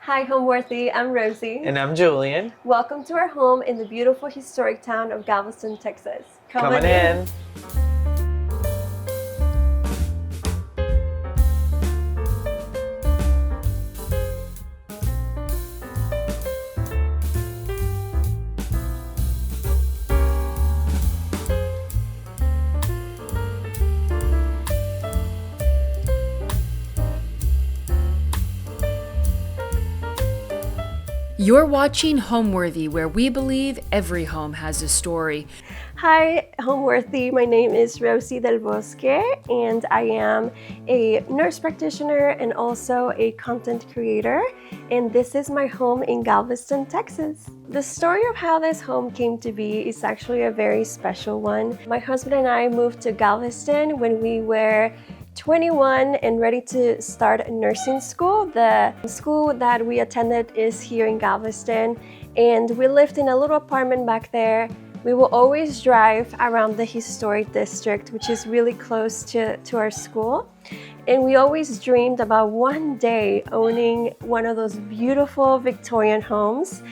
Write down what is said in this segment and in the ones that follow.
Hi, Homeworthy. I'm Rosie. And I'm Julian. Welcome to our home in the beautiful historic town of Galveston, Texas. Come on in. You're watching Homeworthy, where we believe every home has a story. Hi, Homeworthy. My name is Rosie Del Bosque, and I am a nurse practitioner and also a content creator. And this is my home in Galveston, Texas. The story of how this home came to be is actually a very special one. My husband and I moved to Galveston when we were 21 and ready to start nursing school. The school that we attended is here in Galveston, and we lived in a little apartment back there. We will always drive around the historic district, which is really close to our school. And we always dreamed about one day owning one of those beautiful Victorian homes.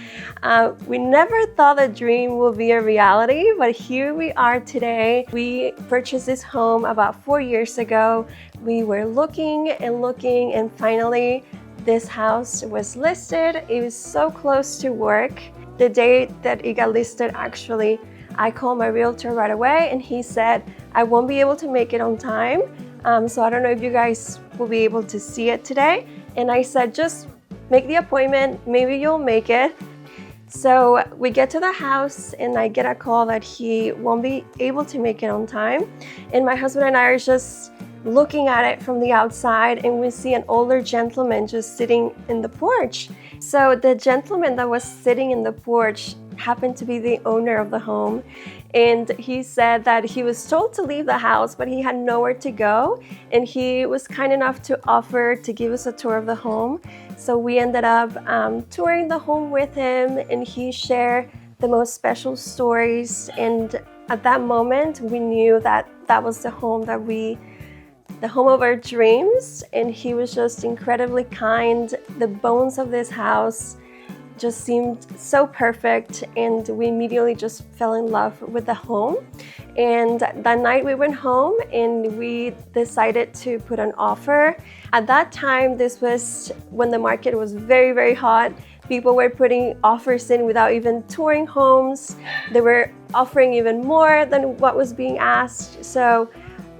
We never thought the dream would be a reality, but here we are today. We purchased this home about 4 years ago. We were looking, and finally this house was listed. It was so close to work. The day that it got listed, actually, I called my realtor right away and he said, I won't be able to make it on time. So I don't know if you guys will be able to see it today. And I said, just make the appointment, maybe you'll make it. So we get to the house and I get a call that he won't be able to make it on time. And my husband and I are just looking at it from the outside, and we see an older gentleman just sitting in the porch. So the gentleman that was sitting in the porch happened to be the owner of the home, and he said that he was told to leave the house, but he had nowhere to go, and he was kind enough to offer to give us a tour of the home. So we ended up touring the home with him, and he shared the most special stories. And at that moment, we knew that that was the home of our dreams, and he was just incredibly kind. The bones of this house just seemed so perfect, and we immediately just fell in love with the home. And that night we went home and we decided to put an offer. At that time, this was when the market was very, very hot. People were putting offers in without even touring homes. They were offering even more than what was being asked. So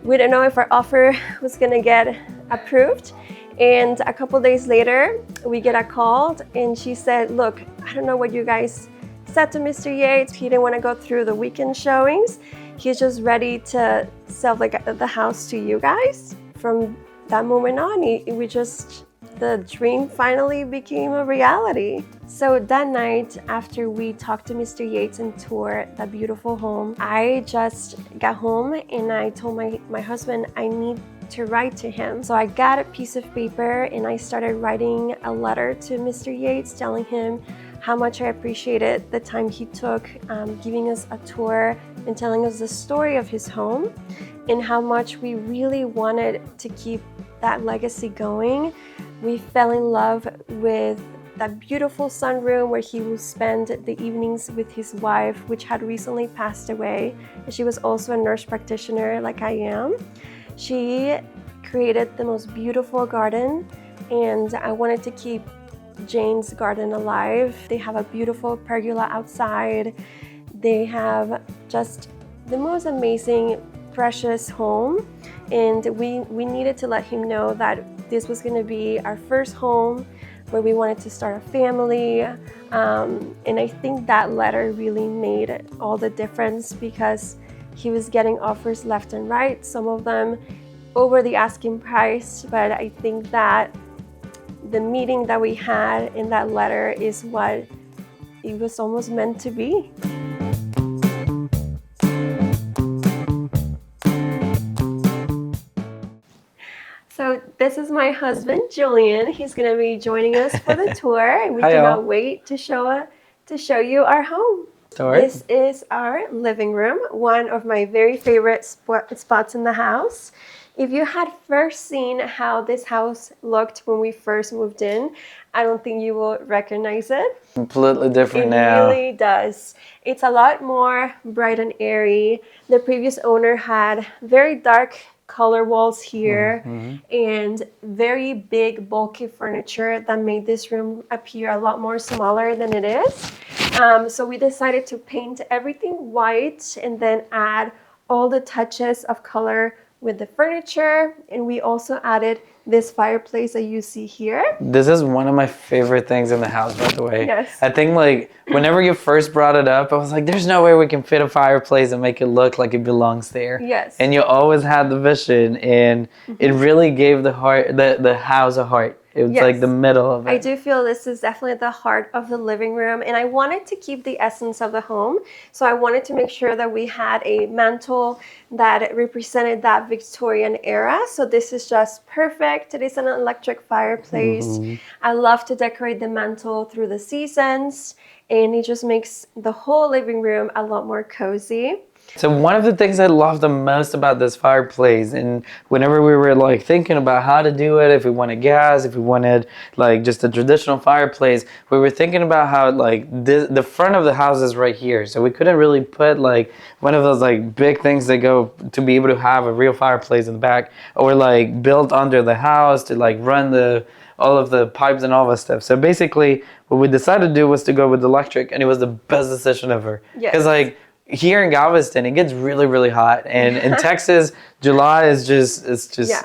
we didn't know if our offer was gonna get approved. And a couple days later, we get a call and she said, look, I don't know what you guys said to Mr. Yates. He didn't want to go through the weekend showings. He's just ready to sell the house to you guys. From that moment on, the dream finally became a reality. So that night, after we talked to Mr. Yates and toured that beautiful home, I just got home and I told my husband I need to write to him. So I got a piece of paper and I started writing a letter to Mr. Yates, telling him how much I appreciated the time he took giving us a tour and telling us the story of his home, and how much we really wanted to keep that legacy going. We fell in love with that beautiful sunroom where he will spend the evenings with his wife, which had recently passed away. And she was also a nurse practitioner like I am. She created the most beautiful garden, and I wanted to keep Jane's garden alive. They have a beautiful pergola outside. They have just the most amazing, precious home, and we needed to let him know that this was going to be our first home where we wanted to start a family. And I think that letter really made all the difference, because he was getting offers left and right, some of them over the asking price. But I think that the meeting that we had in that letter is what it was almost meant to be. So this is my husband, Julian. He's going to be joining us for the tour, and we cannot wait to show you our home. This is our living room, one of my very favorite spots in the house. If you had first seen how this house looked when we first moved in, I don't think you will recognize it. Completely different It now. really does. It's a lot more bright and airy. The previous owner had very dark color walls here and very big bulky furniture that made this room appear a lot more smaller than it is. So we decided to paint everything white and then add all the touches of color with the furniture, and we also added this fireplace that you see here. This is one of my favorite things in the house, by the way. Yes. I think like whenever you first brought it up, I was like, there's no way we can fit a fireplace and make it look like it belongs there. Yes. And you always had the vision, and it really gave the house a heart. It was like the middle of it. I do feel this is definitely the heart of the living room, and I wanted to keep the essence of the home. So I wanted to make sure that we had a mantle that represented that Victorian era. So this is just perfect. It is an electric fireplace. I love to decorate the mantle through the seasons, and it just makes the whole living room a lot more cozy. So one of the things I love the most about this fireplace, and whenever we were like thinking about how to do it, if we wanted gas, if we wanted like just a traditional fireplace, we were thinking about how like the front of the house is right here. So we couldn't really put like one of those like big things that go to be able to have a real fireplace in the back, or like built under the house to like run all of the pipes and all that stuff. So basically what we decided to do was to go with electric, and it was the best decision ever. Yes. Because like here in Galveston, it gets really, really hot, and in Texas, July is just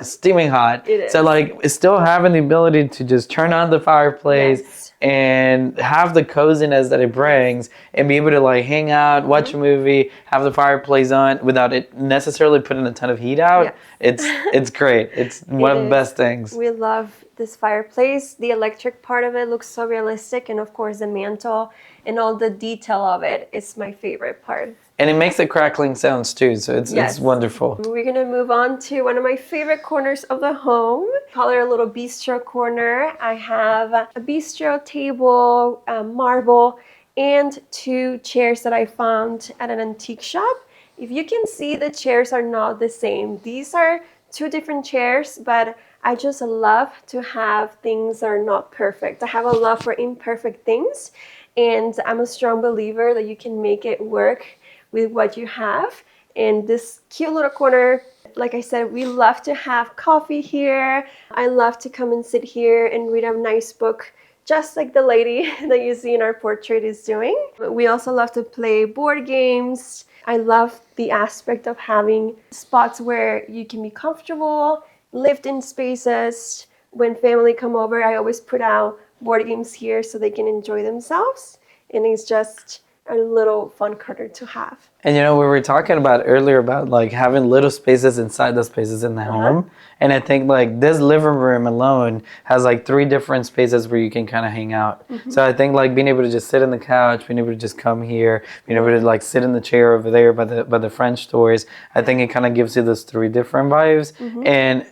steaming hot. It is. So like, still having the ability to just turn on the fireplace and have the coziness that it brings, and be able to like hang out, watch a movie, have the fireplace on without it necessarily putting a ton of heat out. It's great. It's one of the best things. We love this fireplace. The electric part of it looks so realistic, and of course the mantle and all the detail of it is my favorite part. And it makes the crackling sounds too, so it's wonderful. We're gonna move on to one of my favorite corners of the home. Call it a little bistro corner. I have a bistro table, marble, and 2 chairs that I found at an antique shop. If you can see, the chairs are not the same. These are 2 different chairs, but I just love to have things that are not perfect. I have a love for imperfect things, and I'm a strong believer that you can make it work with what you have. And this cute little corner, like I said, we love to have coffee here. I love to come and sit here and read a nice book, just like the lady that you see in our portrait is doing. We also love to play board games. I love the aspect of having spots where you can be comfortable, lived-in spaces. When family come over, I always put out board games here so they can enjoy themselves. And it's just a little fun corner to have. And you know, we were talking about earlier about like having little spaces inside the spaces in the home. And I think like this living room alone has like 3 different spaces where you can kind of hang out. So I think like being able to just sit on the couch, being able to just come here, being able to like sit in the chair over there by the French doors, I think it kind of gives you those 3 different vibes. And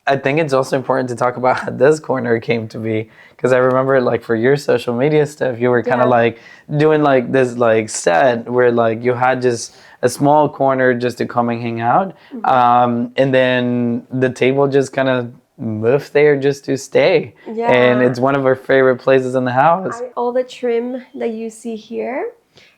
I think it's also important to talk about how this corner came to be, because I remember like for your social media stuff, you were kind of like doing like this like set where like you had just a small corner just to come and hang out, and then the table just kind of moved there just to stay. And it's one of our favorite places in the house. All the trim that you see here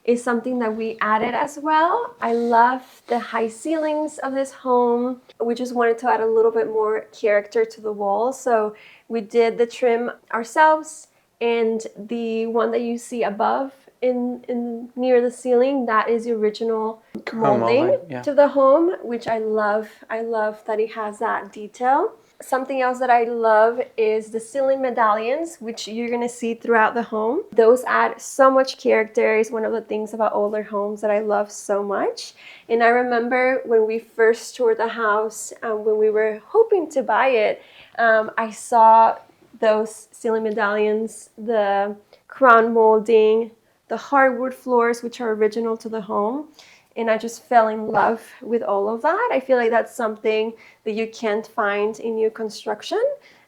is something that we added as well. I love the high ceilings of this home. We just wanted to add a little bit more character to the walls. So we did the trim ourselves, and the one that you see above in near the ceiling, that is the original molding to the home, which I love. I love that it has that detail. Something else that I love is the ceiling medallions, which you're gonna see throughout the home. Those add so much character. It's one of the things about older homes that I love so much. And I remember when we first toured the house, when we were hoping to buy it, I saw those ceiling medallions, the crown molding, the hardwood floors, which are original to the home. And I just fell in love with all of that. I feel like that's something that you can't find in new construction.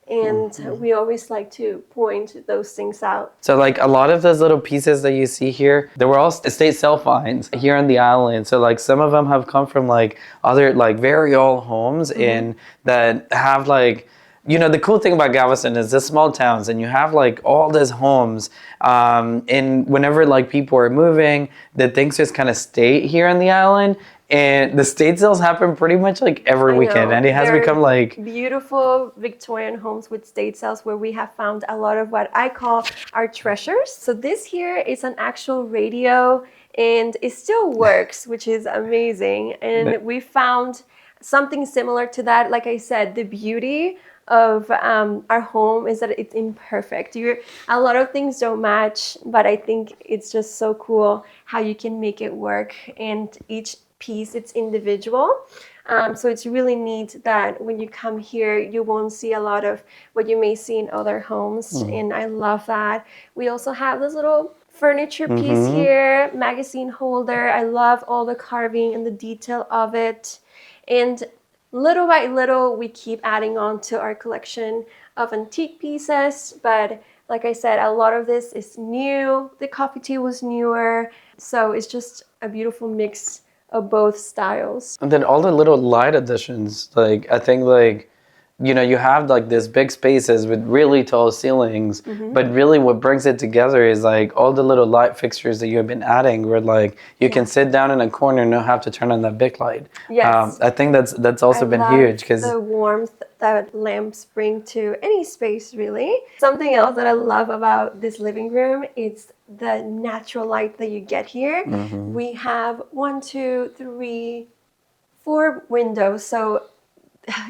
And we always like to point those things out. So like a lot of those little pieces that you see here, they were all estate sale finds here on the island. So like some of them have come from like other like very old homes and that have like, you know, the cool thing about Galveston is the small towns and you have like all these homes and whenever like people are moving, the things just kind of stay here on the island. And the estate sales happen pretty much like every weekend, and it has become like beautiful Victorian homes with estate sales where we have found a lot of what I call our treasures. So this here is an actual radio, and it still works, which is amazing. And we found something similar to that. Like I said, the beauty of our home is that it's imperfect. A lot of things don't match, but I think it's just so cool how you can make it work, and each piece it's individual. So it's really neat that when you come here you won't see a lot of what you may see in other homes, and I love that. We also have this little furniture piece here, magazine holder. I love all the carving and the detail of it, and little by little we keep adding on to our collection of antique pieces. But like I said, a lot of this is new. The coffee table was newer, so it's just a beautiful mix of both styles. And then all the little light additions, like I think like, you know, you have like these big spaces with really tall ceilings, but really what brings it together is like all the little light fixtures that you have been adding where like you can sit down in a corner and not have to turn on that big light. Yes. I think that's also been huge because the warmth that lamps bring to any space, really. Something else that I love about this living room is the natural light that you get here. We have 1, 2, 3, 4 windows, so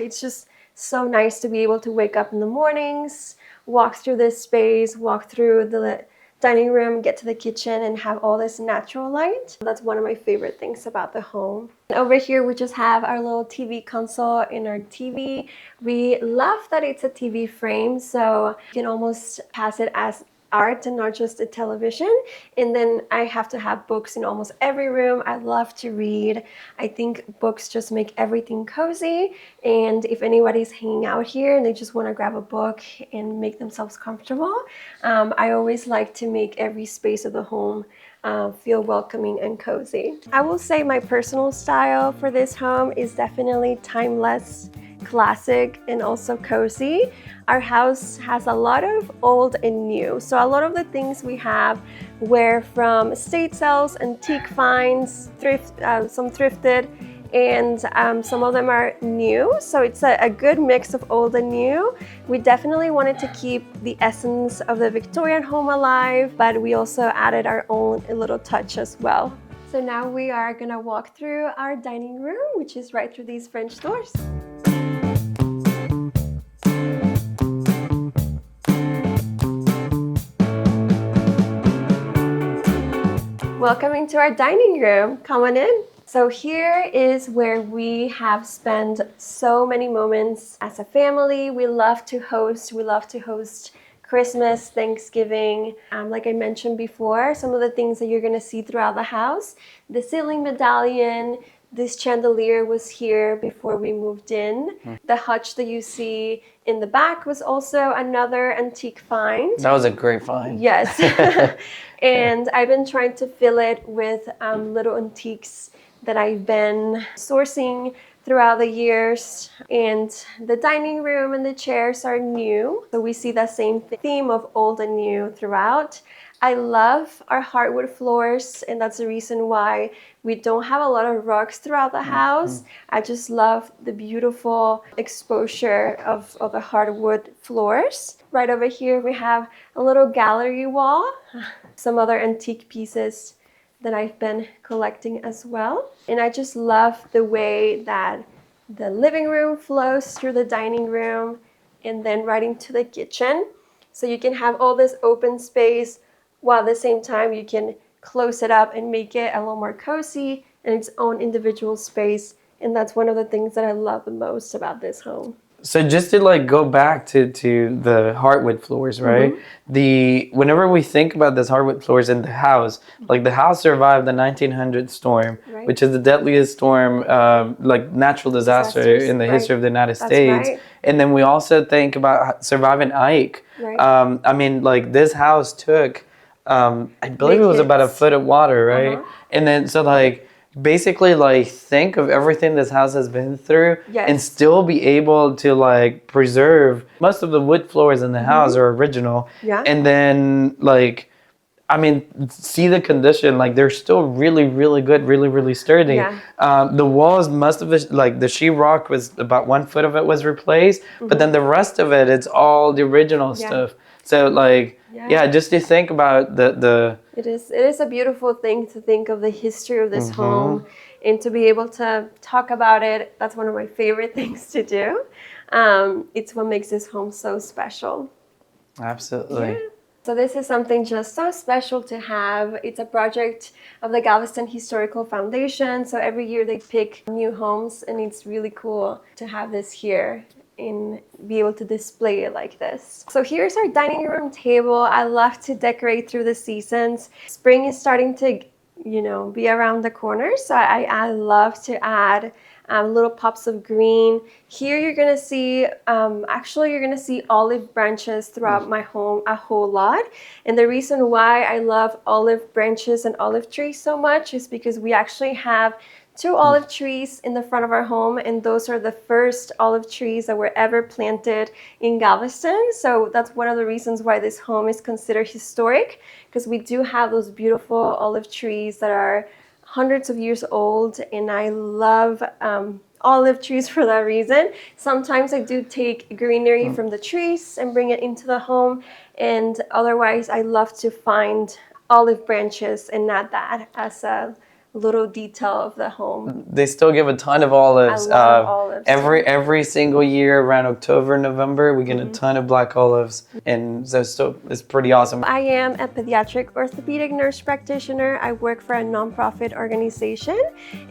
it's just so nice to be able to wake up in the mornings, walk through this space, walk through the dining room, get to the kitchen, and have all this natural light. That's one of my favorite things about the home. And over here we just have our little TV console in our TV. We love that it's a TV frame, so you can almost pass it as art and not just a television. And then I have to have books in almost every room. I love to read. I think books just make everything cozy, and if anybody's hanging out here and they just want to grab a book and make themselves comfortable, I always like to make every space of the home feel welcoming and cozy. I will say my personal style for this home is definitely timeless, classic, and also cozy. Our house has a lot of old and new, so a lot of the things we have were from estate sales, antique finds, some thrifted, and some of them are new, so it's a good mix of old and new. We definitely wanted to keep the essence of the Victorian home alive, but we also added our own little touch as well. So now we are gonna walk through our dining room, which is right through these French doors. Welcome into our dining room. Come on in. So here is where we have spent so many moments as a family. We love to host. We love to host Christmas, Thanksgiving. Like I mentioned before, some of the things that you're going to see throughout the house. The ceiling medallion. This chandelier was here before we moved in. The hutch that you see in the back was also another antique find. that was a great find. Yes. And I've been trying to fill it with little antiques that I've been sourcing throughout the years. And the dining room and the chairs are new, so we see that same theme of old and new throughout. I love our hardwood floors, and that's the reason why we don't have a lot of rugs throughout the house. I just love the beautiful exposure of the hardwood floors. Right over here we have a little gallery wall, some other antique pieces that I've been collecting as well. And I just love the way that the living room flows through the dining room and then right into the kitchen. So you can have all this open space while at the same time you can close it up and make it a little more cozy in its own individual space. And that's one of the things that I love the most about this home. So just to like go back to the hardwood floors, right? Whenever we think about this hardwood floors in the house, like the house survived the 1900 storm, Right. which is the deadliest storm, like natural disaster Disasters, in the right. history of the United That's States. right. And then we also think about surviving Ike. Right. I mean, like this house took, I believe Big it was about a hits. foot of water, right? Uh-huh. And then so like basically like think of everything this house has been through Yes. and still be able to like preserve most of the wood floors in the house are original. Yeah. And then like I mean, see the condition. Like they're still really, really good, really, really sturdy. Yeah. The walls, most of it, like the sheetrock was about 1 foot of it was replaced, but then the rest of it, it's all the original stuff. So like, yeah, just to think about the. It is a beautiful thing to think of the history of this home and to be able to talk about it. That's one of my favorite things to do. It's what makes this home so special. Absolutely. Yeah. So this is something just so special to have. It's a project of the Galveston Historical Foundation. So every year they pick new homes, and it's really cool to have this here and be able to display it like this. So here's our dining room table. I love to decorate through the seasons. Spring is starting to, be around the corner. So I love to add little pops of green. Here you're gonna see, you're gonna see olive branches throughout my home a whole lot. And the reason why I love olive branches and olive trees so much is because we actually have 2 olive trees in the front of our home, and those are the first olive trees that were ever planted in Galveston. So that's one of the reasons why this home is considered historic, because we do have those beautiful olive trees that are hundreds of years old, and I love olive trees for that reason. Sometimes I do take greenery from the trees and bring it into the home, and otherwise I love to find olive branches and add that as a little detail of the home. They still give a ton of olives. I love olives. Every single year around October, November, we get a ton of black olives, and so it's pretty awesome. I am a pediatric orthopedic nurse practitioner. I work for a nonprofit organization,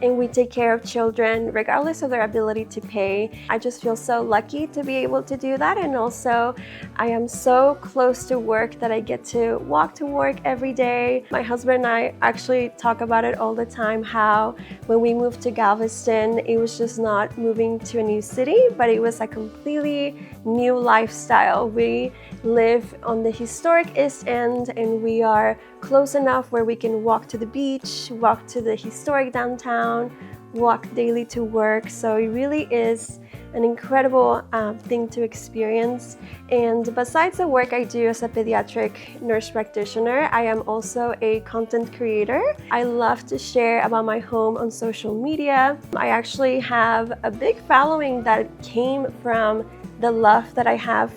and we take care of children regardless of their ability to pay. I just feel so lucky to be able to do that, and also I am so close to work that I get to walk to work every day. My husband and I actually talk about it all the time, how when we moved to Galveston, it was just not moving to a new city, but it was a completely new lifestyle. We live on the historic East End, and we are close enough where we can walk to the beach, walk to the historic downtown, walk daily to work. So it really is an incredible thing to experience. And besides the work I do as a pediatric nurse practitioner, I am also a content creator. I love to share about my home on social media. I actually have a big following that came from the love that I have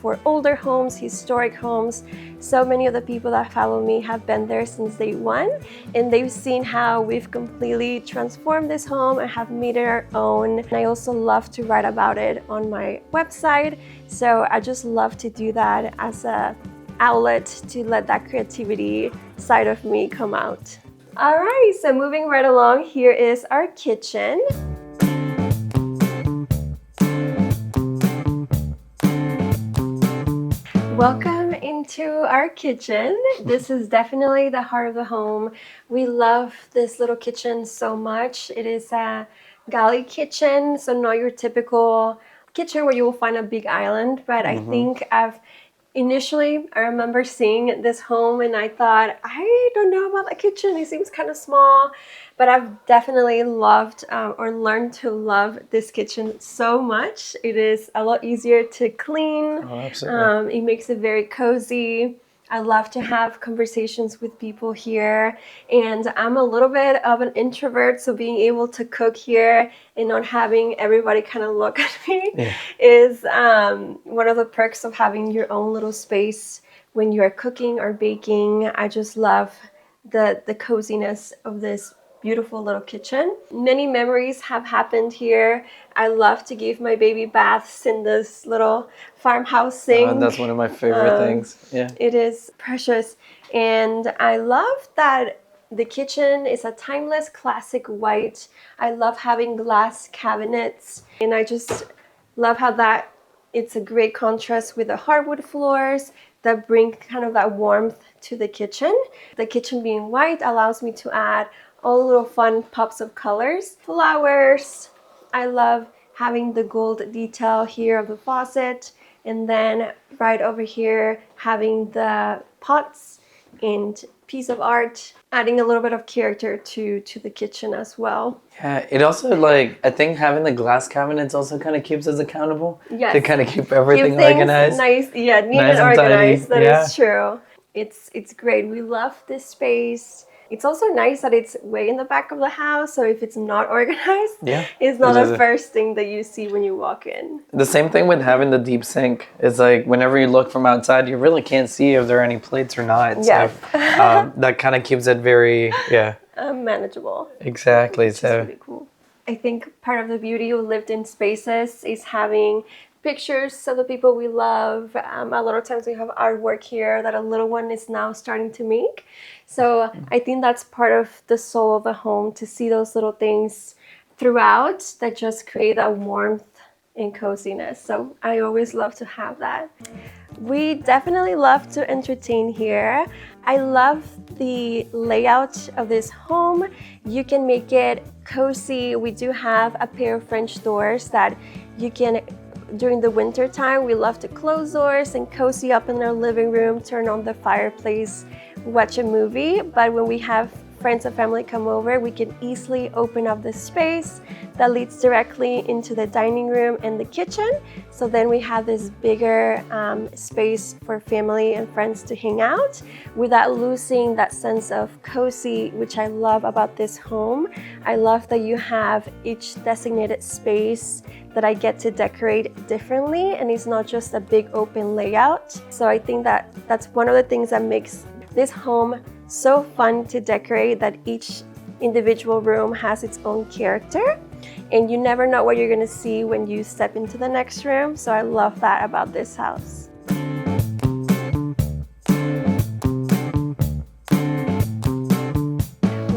for older homes, historic homes. So many of the people that follow me have been there since day one, and they've seen how we've completely transformed this home and have made it our own. And I also love to write about it on my website. So I just love to do that as an outlet to let that creativity side of me come out. All right, so moving right along, here is our kitchen. Welcome into our kitchen. This is definitely the heart of the home. We love this little kitchen so much. It is a galley kitchen, so not your typical kitchen where you will find a big island, but I think Initially, I remember seeing this home and I thought, I don't know about the kitchen. It seems kind of small, but I've definitely loved or learned to love this kitchen so much. It is a lot easier to clean. Oh, absolutely. It makes it very cozy. I love to have conversations with people here, and I'm a little bit of an introvert, so being able to cook here and not having everybody kind of look at me is one of the perks of having your own little space when you're cooking or baking. I just love the coziness of this beautiful little kitchen. Many memories have happened here. I love to give my baby baths in this little farmhouse sink. That's one of my favorite things. Yeah. It is precious. And I love that the kitchen is a timeless classic white. I love having glass cabinets, and I just Love how that it's a great contrast with the hardwood floors that bring kind of that warmth to the kitchen. The kitchen being white allows me to add all the little fun pops of colors. Flowers. I love having the gold detail here of the faucet, and then right over here having the pots and piece of art, adding a little bit of character to the kitchen as well. Yeah, it also like I think having the glass cabinets also kind of keeps us accountable Yes. to kind of keep everything Keep things organized. nice, yeah, neat Nice and and tidy, organized. That yeah. is true. It's great. We love this space. It's also nice that it's way in the back of the house, so if it's not organized, Yeah, it's not it the is. first thing that you see when you walk in. The same thing with having the deep sink. It's like whenever you look from outside, you really can't see if there are any plates or not. Yes. So that kind of keeps it very, Manageable. exactly. Which is So really cool. I think part of the beauty of lived-in spaces is having pictures of the people we love. A lot of times we have artwork here that a little one is now starting to make. So I think that's part of the soul of the home, to see those little things throughout that just create that warmth and coziness. So I always love to have that. We definitely love to entertain here. I love the layout of this home. You can make it cozy. We do have a pair of French doors that you can, during the winter time, we love to close doors and cozy up in our living room, turn on the fireplace, watch a movie. But when we have friends and family come over, we can easily open up this space that leads directly into the dining room and the kitchen. So then we have this bigger space for family and friends to hang out without losing that sense of cozy, which I love about this home. I love that you have each designated space that I get to decorate differently, and it's not just a big open layout. So I think that that's one of the things that makes this home so fun to decorate, that each individual room has its own character, and you never know what you're gonna see when you step into the next room. So I love that about this house.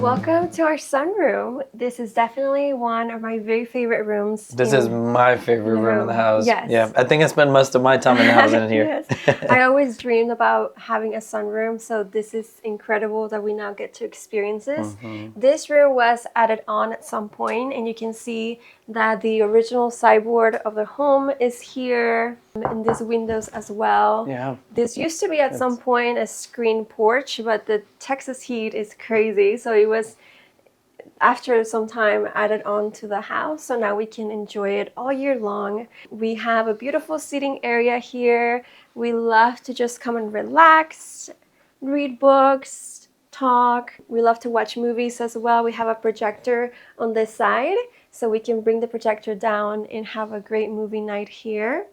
Welcome to our sunroom. This is definitely one of my very favorite rooms. this is my favorite room in the house. Yes. Yeah, I think I spend most of my time in the house in here. Yes. I always dreamed about having a sunroom, so this is incredible that we now get to experience this. This room was added on at some point, and you can see that the original sideboard of the home is here, and these windows as well. Yeah. This used to be at some point a screen porch, but the Texas heat is crazy, so it was after some time added on to the house, so now we can enjoy it all year long. We have a beautiful seating area here. We love to just come and relax, read books, talk. We love to watch movies as well. We have a projector on this side, so we can bring the projector down and have a great movie night here.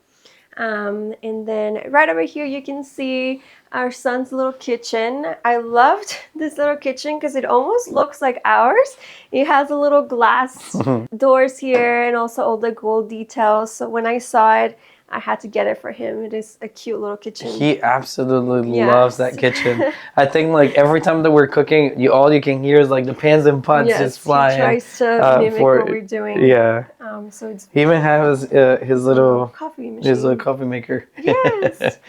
And then right over here you can see our son's little kitchen. I loved this little kitchen because it almost looks like ours. It has a little glass doors here and also all the gold details. So when I saw it, I had to get it for him. It is a cute little kitchen. He absolutely Yes. loves that kitchen. I think like every time that we're cooking, all you can hear is like the pans and pots Yes, just flying. he tries to mimic what we're doing. Yeah. So it's He even has his little coffee machine. his little coffee maker. Yes.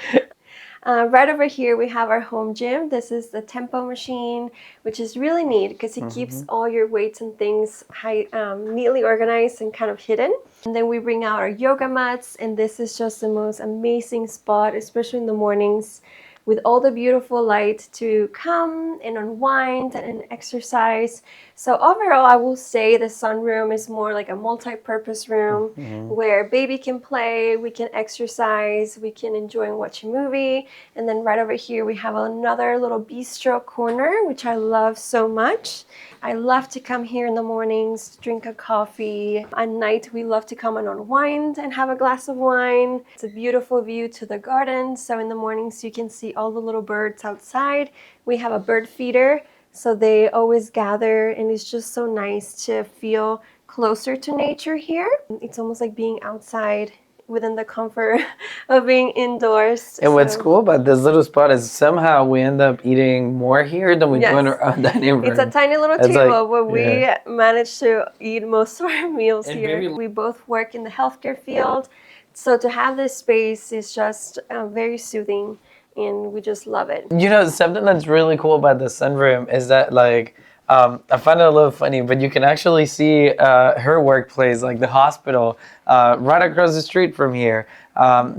Right over here we have our home gym. This is the tempo machine, which is really neat because it keeps all your weights and things neatly organized and kind of hidden. And then we bring out our yoga mats, and this is just the most amazing spot, especially in the mornings, with all the beautiful light to come and unwind and exercise. So overall, I will say the sunroom is more like a multi-purpose room where baby can play, we can exercise, we can enjoy and watch a movie. And then right over here, we have another little bistro corner, which I love so much. I love to come here in the mornings, drink a coffee. At night, we love to come and unwind and have a glass of wine. It's a beautiful view to the garden. So in the mornings, you can see all the little birds outside. We have a bird feeder, so they always gather, and it's just so nice to feel closer to nature here. It's almost like being outside within the comfort of being indoors. And what's So, cool about this little spot is somehow we end up eating more here than we do in our own dining room. It's a tiny little It's like- table where we manage to eat most of our meals And here. maybe- We both work in the healthcare field, so to have this space is just very soothing, and we just love it. You know, something that's really cool about the sunroom is that, like, I find it a little funny, but you can actually see her workplace, like the hospital, right across the street from here.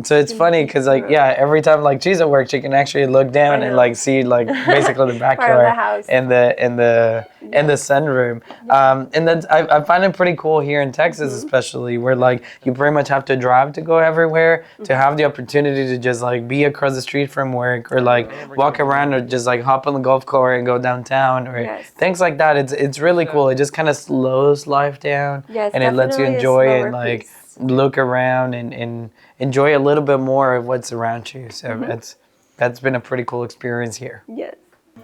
So it's funny because, like, yeah, every time like she's at work, she can actually look down and like see like basically the backyard and the sunroom. And then I find it pretty cool here in Texas, especially where like you pretty much have to drive to go everywhere. To have the opportunity to just like be across the street from work, or like walk around, or just like hop on the golf cart and go downtown, or things like that. It's really cool. It just kind of slows life down, and it lets you enjoy and like look around and enjoy a little bit more of what's around you. So that's been a pretty cool experience here. Yes.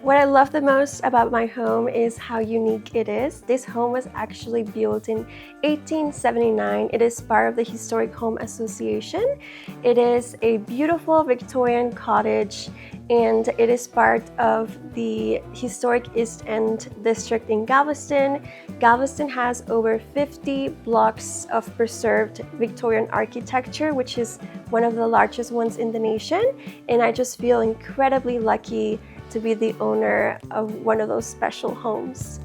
What I love the most about my home is how unique it is. This home was actually built in 1879. It is part of the Historic Home Association. It is a beautiful Victorian cottage, and it is part of the historic East End district in Galveston. Galveston has over 50 blocks of preserved Victorian architecture, which is one of the largest ones in the nation. And I just feel incredibly lucky to be the owner of one of those special homes.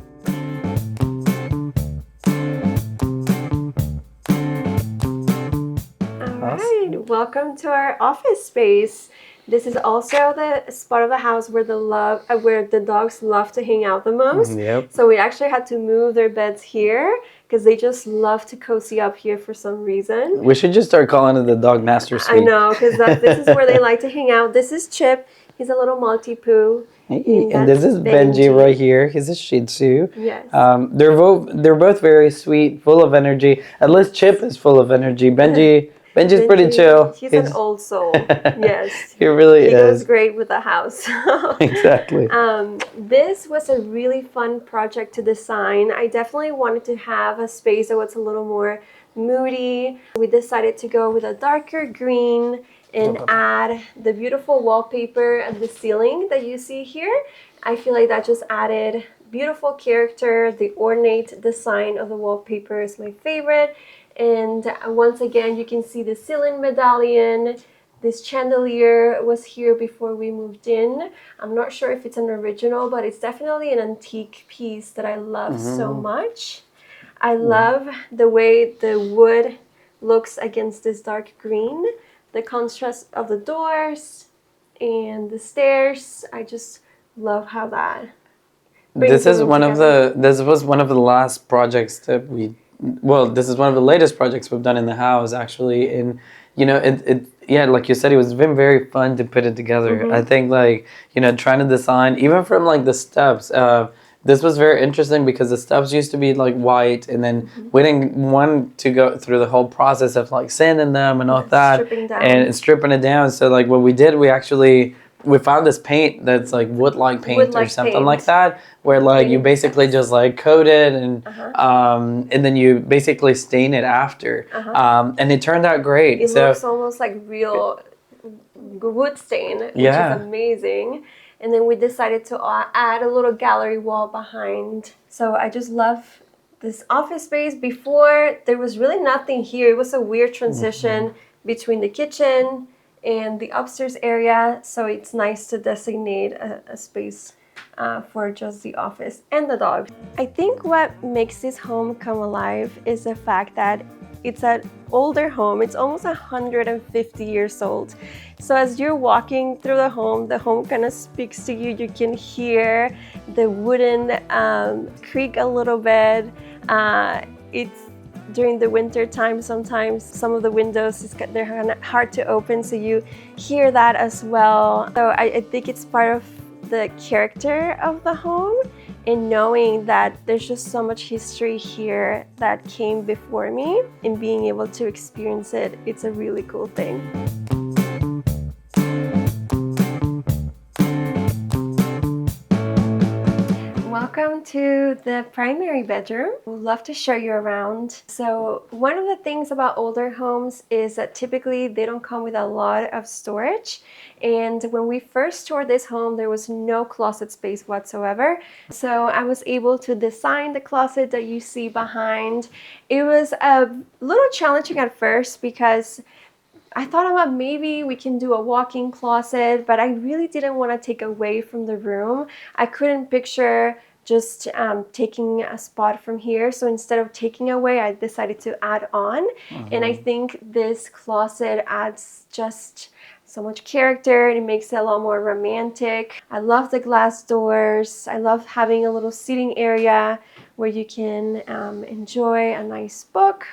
All right, welcome to our office space. This is also the spot of the house where the dogs love to hang out the most. Yep. So we actually had to move their beds here because they just love to cozy up here for some reason. We should just start calling it the dog master suite. I know, because this is where they like to hang out. This is Chip. He's a little Maltipoo. Hey, and this is Benji right here. He's a Shih Tzu. Yes. They're both very sweet, full of energy. At least Chip is full of energy. Benji's pretty chill. He's an old soul. Yes. He really is. He goes great with the house. Exactly. This was a really fun project to design. I definitely wanted to have a space that was a little more moody. We decided to go with a darker green and add the beautiful wallpaper at the ceiling that you see here. I feel like that just added beautiful character. The ornate design of the wallpaper is my favorite. And once again, you can see the ceiling medallion. This chandelier was here before we moved in. I'm not sure if it's an original, but it's definitely an antique piece that I love so much. I love the way the wood looks against this dark green. The contrast of the doors and the stairs. I just love how that brings This was one of the last projects that this is one of the latest projects we've done in the house, actually. And you know, like you said, it was been very fun to put it together. I think, like, you know, trying to design even from like the steps. This was very interesting because the steps used to be like white, and then we didn't want to go through the whole process of like sanding them and all that and stripping it down. So like what we did, we found this paint that's like wood-like paint or something like that, where like you basically just like coat it and then you basically stain it after, and it turned out great. It looks almost like real wood stain, which is amazing. And then we decided to add a little gallery wall behind. So I just love this office space. Before, there was really nothing here. It was a weird transition between the kitchen and the upstairs area. So it's nice to designate a space for just the office and the dog. I think what makes this home come alive is the fact that it's an older home. It's almost 150 years old. So as you're walking through the home kind of speaks to you. You can hear the wooden creak a little bit. It's during the winter time, sometimes some of the windows, they're kind of hard to open, so you hear that as well. So I think it's part of the character of the home, and knowing that there's just so much history here that came before me, and being able to experience it, it's a really cool thing. Welcome welcome to the primary bedroom. We'd love to show you around. So one of the things about older homes is that typically they don't come with a lot of storage. And when we first toured this home, there was no closet space whatsoever. So I was able to design the closet that you see behind. It was a little challenging at first because I thought about maybe we can do a walk-in closet, but I really didn't want to take away from the room. I couldn't picture just taking a spot from here. So instead of taking away, I decided to add on. And I think this closet adds just so much character and it makes it a lot more romantic. I love the glass doors. I love having a little seating area where you can enjoy a nice book.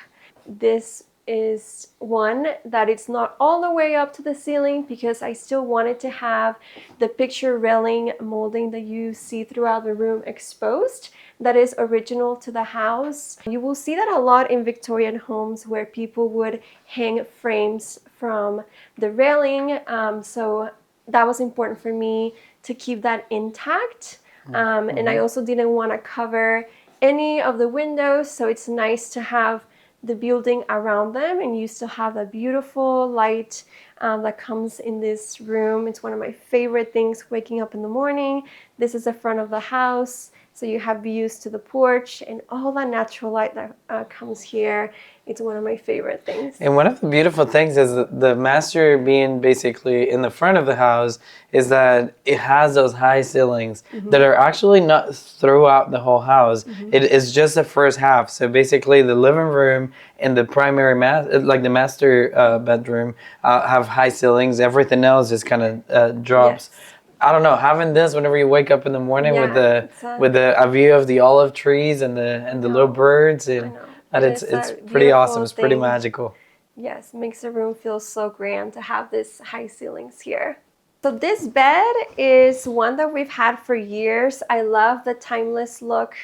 This is one that it's not all the way up to the ceiling because I still wanted to have the picture railing molding that you see throughout the room exposed. That is original to the house. You will see that a lot in Victorian homes where people would hang frames from the railing. So that was important for me to keep that intact. And I also didn't want to cover any of the windows, so it's nice to have the building around them and you still have a beautiful light that comes in this room. It's one of my favorite things waking up in the morning. This is the front of the house, so you have views to the porch and all that natural light that comes here. It's one of my favorite things. And one of the beautiful things is that the master being basically in the front of the house is that it has those high ceilings that are actually not throughout the whole house. It is just the first half. So basically the living room and the primary like the master bedroom have high ceilings. Everything else just kind of drops. Yes. I don't know, having this whenever you wake up in the morning with a view of the olive trees and the little birds and it's pretty awesome. It's pretty magical. Yes, makes the room feel so grand to have this high ceilings here. So this bed is one that we've had for years. I love the timeless look.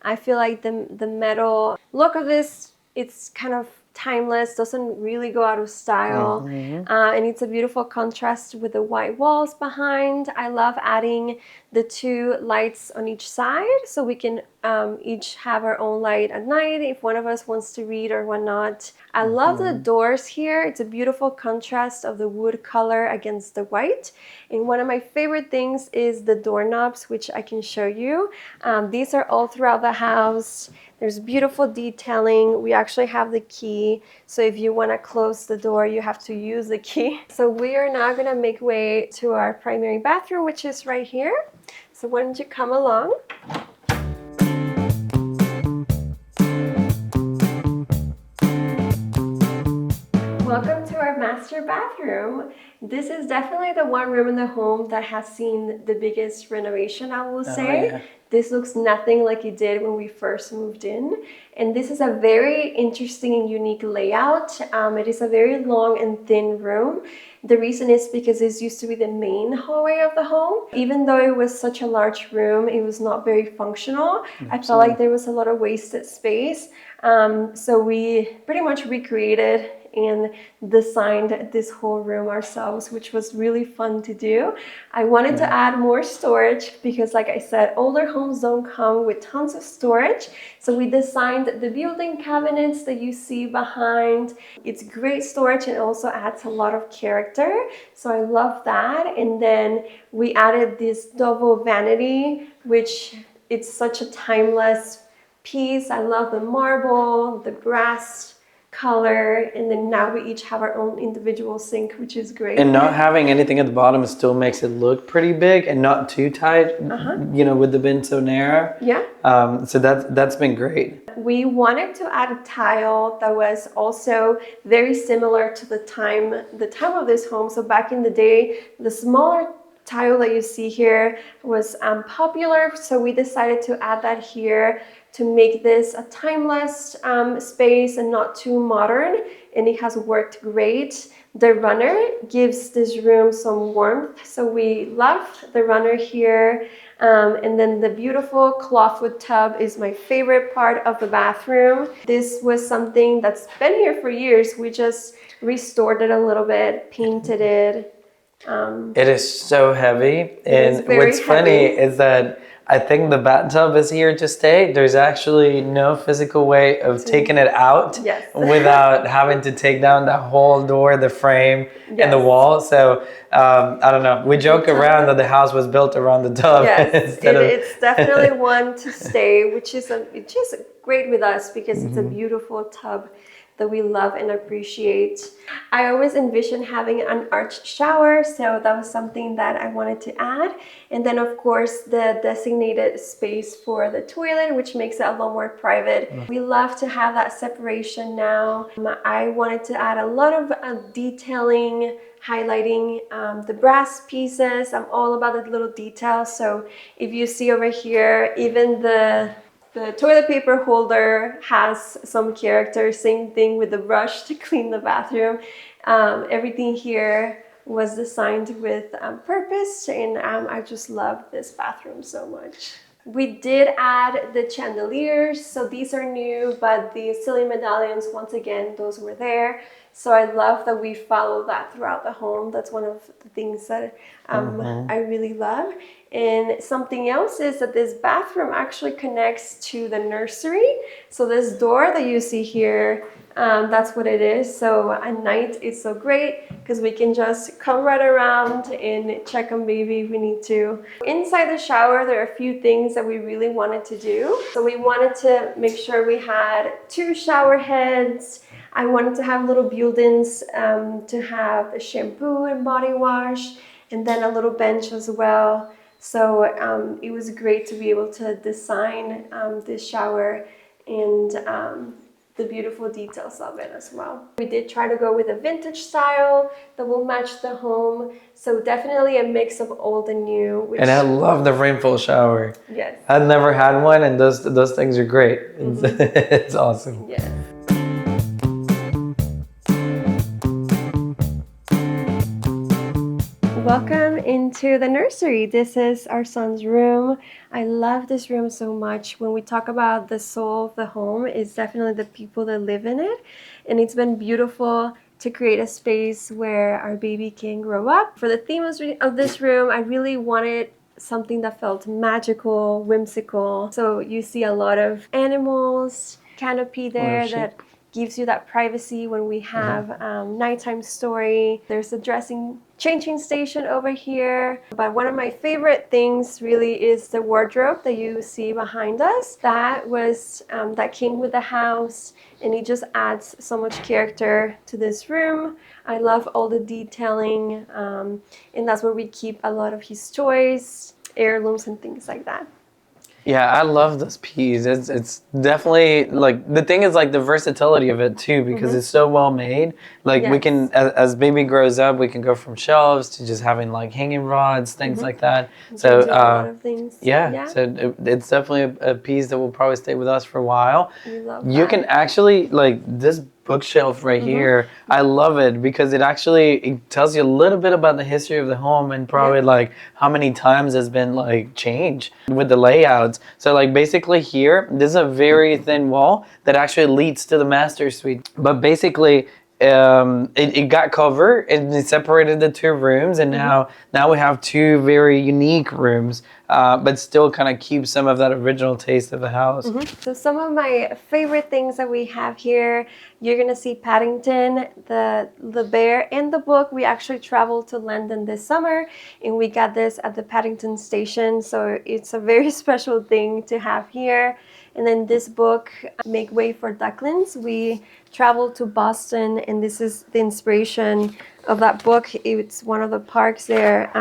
I feel like the metal look of this, it's kind of timeless, doesn't really go out of style. And it's a beautiful contrast with the white walls behind. I love adding the two lights on each side so we can each have our own light at night if one of us wants to read or whatnot. I love the doors here. It's a beautiful contrast of the wood color against the white. And one of my favorite things is the doorknobs, which I can show you. These are all throughout the house. There's beautiful detailing. We actually have the key. So if you want to close the door, you have to use the key. So we are now going to make way to our primary bathroom, which is right here. So why don't you come along? Welcome to our master bathroom. This is definitely the one room in the home that has seen the biggest renovation, I will say. Yeah. This looks nothing like it did when we first moved in. And this is a very interesting and unique layout. It is a very long and thin room. The reason is because this used to be the main hallway of the home. Even though it was such a large room, it was not very functional. I felt like there was a lot of wasted space. So we pretty much recreated and designed this whole room ourselves, which was really fun to do. I wanted to add more storage because, like I said, older homes don't come with tons of storage. So we designed the built-in cabinets that you see behind. It's great storage and also adds a lot of character. So I love that. And then we added this double vanity, which it's such a timeless piece. I love the marble, the brass color, and then now we each have our own individual sink, which is great. And not having anything at the bottom still makes it look pretty big and not too tight, you know, with the bin so narrow. Yeah. So that's been great. We wanted to add a tile that was also very similar to the time of this home. So back in the day, the smaller tile that you see here was popular, so we decided to add that here to make this a timeless space and not too modern, and it has worked great. The runner gives this room some warmth, so we love the runner here. And then the beautiful clawfoot tub is my favorite part of the bathroom. This was something that's been here for years. We just restored it a little bit, painted it. It is so heavy, and what's funny is that I think the bathtub is here to stay. There's actually no physical way of taking it out without having to take down the whole door, the frame, and the wall. So I don't know. We joke around that the house was built around the tub. Yes, it's definitely one to stay, which is great with us because it's a beautiful tub that we love and appreciate. I always envisioned having an arched shower, so that was something that I wanted to add. And then of course the designated space for the toilet, which makes it a lot more private. We love to have that separation now. I wanted to add a lot of detailing, highlighting the brass pieces. I'm all about the little details. So if you see over here, even the toilet paper holder has some character. Same thing with the brush to clean the bathroom. Everything here was designed with purpose, and I just love this bathroom so much. We did add the chandeliers, so these are new, but the ceiling medallions, once again, those were there. So I love that we follow that throughout the home. That's one of the things that I really love. And something else is that this bathroom actually connects to the nursery. So this door that you see here, that's what it is. So at night it's so great because we can just come right around and check on baby if we need to. Inside the shower, there are a few things that we really wanted to do. So we wanted to make sure we had 2 shower heads. I wanted to have little build-ins to have the shampoo and body wash, and then a little bench as well. So it was great to be able to design this shower and the beautiful details of it as well. We did try to go with a vintage style that will match the home. So definitely a mix of old and new. And I love the rainfall shower. Yes. I've never had one, and those things are great. It's awesome. Yes. Welcome into the nursery. This is our son's room. I love this room so much. When we talk about the soul of the home, it's definitely the people that live in it. And it's been beautiful to create a space where our baby can grow up. For the theme of this room, I really wanted something that felt magical, whimsical. So you see a lot of animals, canopy there that gives you that privacy when we have nighttime story. There's a changing station over here. But one of my favorite things really is the wardrobe that you see behind us. That was that came with the house, and it just adds so much character to this room. I love all the detailing, and that's where we keep a lot of his toys, heirlooms, and things like that. Yeah, I love this piece. It's definitely, like, the thing is, like, the versatility of it too, because it's so well made. Like, we can, as baby grows up, we can go from shelves to just having like hanging rods, things like that. So a lot of things. So it's definitely a piece that will probably stay with us for a while. We love You that. can actually, like, this bookshelf right here, I love it because it tells you a little bit about the history of the home and probably like how many times it's been like changed with the layouts. So like basically here, this is a very thin wall that actually leads to the master suite. But basically it got covered and it separated the 2 rooms, and now we have 2 very unique rooms, but still kind of keep some of that original taste of the house. So some of my favorite things that we have here, you're gonna see Paddington, the bear, and the book. We actually traveled to London this summer, and we got this at the Paddington station, so it's a very special thing to have here. And then this book, Make Way for Ducklings. We traveled to Boston, and this is the inspiration of that book. It's one of the parks there.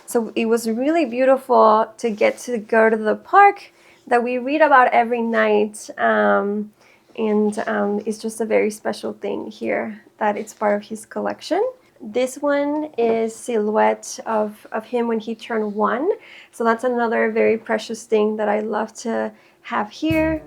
So it was really beautiful to get to go to the park that we read about every night. And it's just a very special thing here that it's part of his collection. This one is silhouette of him when he turned 1. So that's another very precious thing that I love to have here.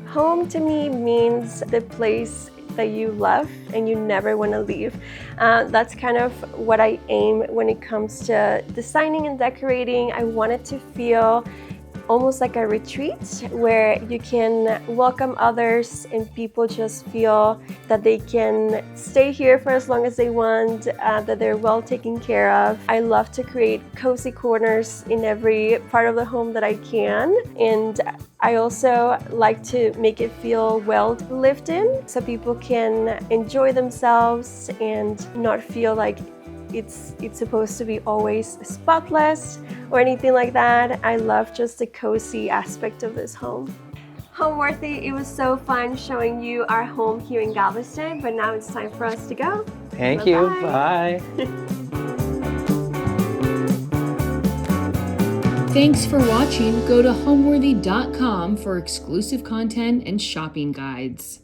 Home to me means the place that you love and you never want to leave. That's kind of what I aim when it comes to designing and decorating. I want it to feel almost like a retreat where you can welcome others and people just feel that they can stay here for as long as they want, that they're well taken care of. I love to create cozy corners in every part of the home that I can, and I also like to make it feel well lived in so people can enjoy themselves and not feel like it's supposed to be always spotless or anything like that. I love just the cozy aspect of this home. Homeworthy, it was so fun showing you our home here in Galveston, but now it's time for us to go. Thank you. Bye. Thanks for watching. Go to homeworthy.com for exclusive content and shopping guides.